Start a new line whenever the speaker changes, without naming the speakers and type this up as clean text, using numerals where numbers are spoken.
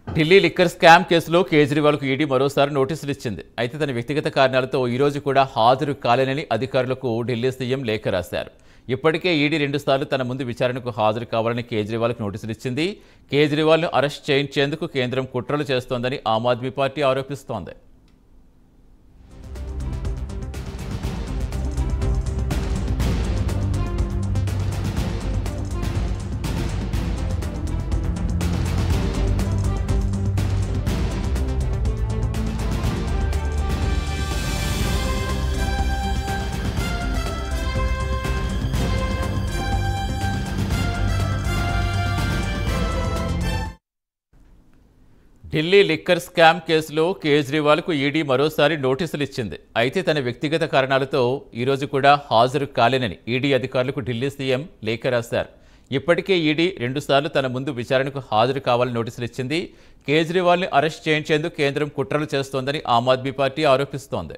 Delhi liquor scam కేసులో కేజ్రీవాల్కు ED మరోసారి నోటీసులు ఇచ్చింది. అయితే తన వ్యక్తిగత కారణాలతో ఈ రోజు కూడా హాజరు కాలేనని అధికారులకు ఢిల్లీ సీఎం లేఖ రాశారు. ఇప్పటికే ఈడీ 2 సార్లు తన ముందు విచారణకు హాజరు కావాలని కేజ్రీవాల్కు నోటీసులు ఇచ్చింది. కేజ్రీవాల్ను అరెస్ట్ చేయించేందుకు కేంద్రం కుట్రలు చేస్తోందని ఆమ్ ఆద్మీ పార్టీ ఆరోపిస్తోంది. ఢిల్లీ లిక్కర్ స్కామ్ కేసులో కేజ్రీవాల్కు ఈడీ మరోసారి నోటీసులు ఇచ్చింది. అయితే తన వ్యక్తిగత కారణాలతో ఈ రోజు కూడా హాజరు కాలేనని ఈడీ అధికారులకు ఢిల్లీ సీఎం లేఖ రాశారు. ఇప్పటికే ఈడీ 2 సార్లు తన ముందు విచారణకు హాజరు కావాలని నోటీసులు ఇచ్చింది. కేజ్రీవాల్ని అరెస్ట్ చేయించేందుకు కేంద్రం కుట్రలు చేస్తోందని ఆమ్ ఆద్మీ పార్టీ ఆరోపిస్తోంది.